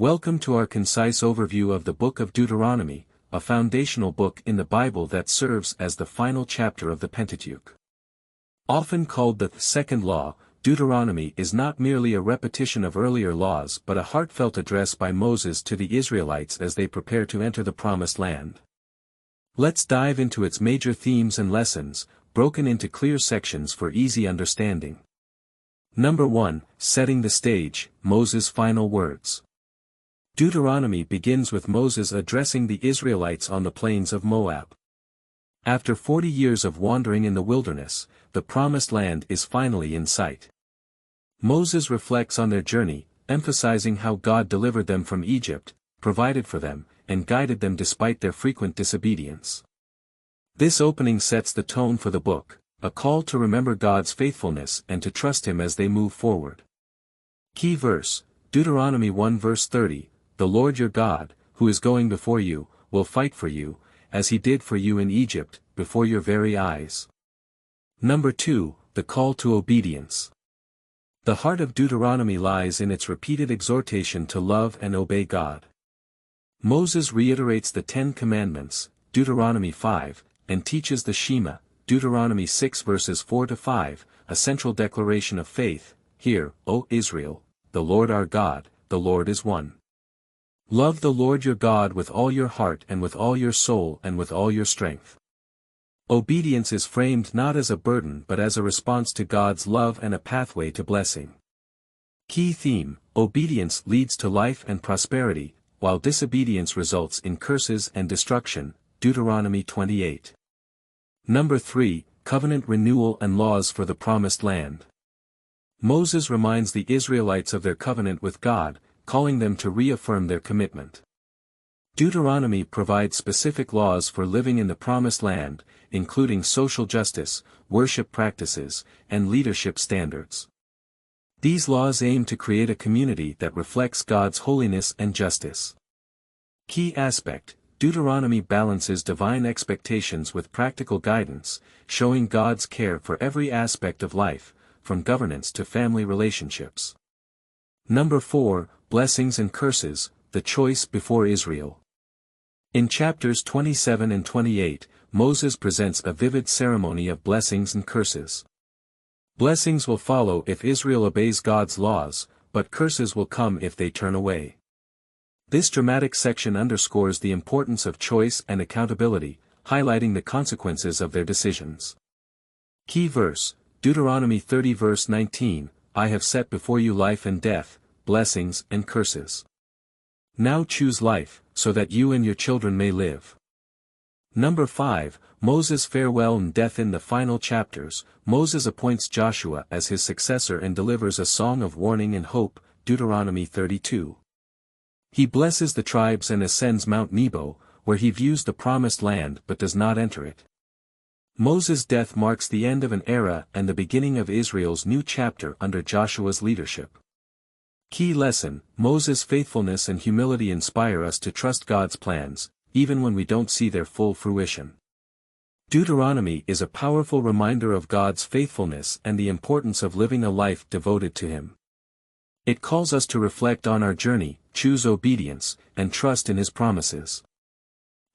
Welcome to our concise overview of the Book of Deuteronomy, a foundational book in the Bible that serves as the final chapter of the Pentateuch. Often called the second law, Deuteronomy is not merely a repetition of earlier laws but a heartfelt address by Moses to the Israelites as they prepare to enter the Promised Land. Let's dive into its major themes and lessons, broken into clear sections for easy understanding. Number 1, Setting the Stage, Moses' Final Words. Deuteronomy begins with Moses addressing the Israelites on the plains of Moab. After 40 years of wandering in the wilderness, the Promised Land is finally in sight. Moses reflects on their journey, emphasizing how God delivered them from Egypt, provided for them, and guided them despite their frequent disobedience. This opening sets the tone for the book, a call to remember God's faithfulness and to trust Him as they move forward. Key verse, Deuteronomy 1 verse 30, "The Lord your God, who is going before you, will fight for you, as He did for you in Egypt, before your very eyes." Number 2, the call to obedience. The heart of Deuteronomy lies in its repeated exhortation to love and obey God. Moses reiterates the 10 Commandments, Deuteronomy 5, and teaches the Shema, Deuteronomy 6 verses 4-5, a central declaration of faith. "Hear, O Israel, the Lord our God, the Lord is one. Love the Lord your God with all your heart and with all your soul and with all your strength." Obedience is framed not as a burden but as a response to God's love and a pathway to blessing. Key theme, obedience leads to life and prosperity, while disobedience results in curses and destruction, Deuteronomy 28. Number 3, Covenant Renewal and Laws for the Promised Land. Moses reminds the Israelites of their covenant with God, calling them to reaffirm their commitment. Deuteronomy provides specific laws for living in the Promised Land, including social justice, worship practices, and leadership standards. These laws aim to create a community that reflects God's holiness and justice. Key aspect, Deuteronomy balances divine expectations with practical guidance, showing God's care for every aspect of life, from governance to family relationships. Number 4, Blessings and Curses, the Choice before Israel. In chapters 27 and 28, Moses presents a vivid ceremony of blessings and curses. Blessings will follow if Israel obeys God's laws, but curses will come if they turn away. This dramatic section underscores the importance of choice and accountability, highlighting the consequences of their decisions. Key verse, Deuteronomy 30 verse 19, "I have set before you life and death, blessings and curses. Now choose life, so that you and your children may live." Number 5, Moses' farewell and death. In the final chapters, Moses appoints Joshua as his successor and delivers a song of warning and hope, Deuteronomy 32. He blesses the tribes and ascends Mount Nebo, where he views the Promised Land but does not enter it. Moses' death marks the end of an era and the beginning of Israel's new chapter under Joshua's leadership. Key lesson, Moses' faithfulness and humility inspire us to trust God's plans, even when we don't see their full fruition. Deuteronomy is a powerful reminder of God's faithfulness and the importance of living a life devoted to Him. It calls us to reflect on our journey, choose obedience, and trust in His promises.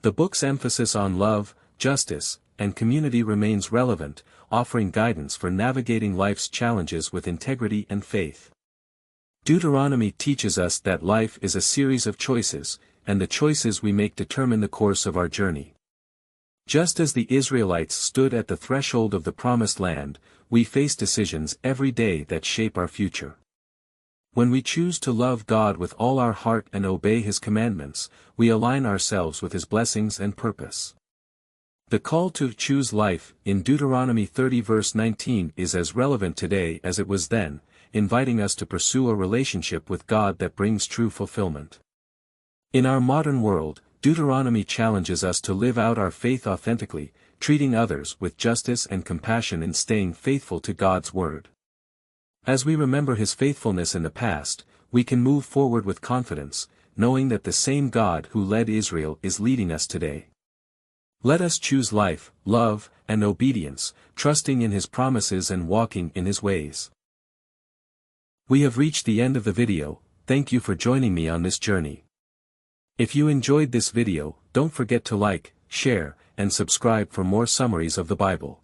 The book's emphasis on love, justice, and community remains relevant, offering guidance for navigating life's challenges with integrity and faith. Deuteronomy teaches us that life is a series of choices, and the choices we make determine the course of our journey. Just as the Israelites stood at the threshold of the Promised Land, we face decisions every day that shape our future. When we choose to love God with all our heart and obey His commandments, we align ourselves with His blessings and purpose. The call to choose life, in Deuteronomy 30 verse 19, is as relevant today as it was then, inviting us to pursue a relationship with God that brings true fulfillment. In our modern world, Deuteronomy challenges us to live out our faith authentically, treating others with justice and compassion and staying faithful to God's word. As we remember His faithfulness in the past, we can move forward with confidence, knowing that the same God who led Israel is leading us today. Let us choose life, love, and obedience, trusting in His promises and walking in His ways. We have reached the end of the video, thank you for joining me on this journey. If you enjoyed this video, don't forget to like, share, and subscribe for more summaries of the Bible.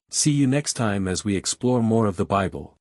See you next time as we explore more of the Bible.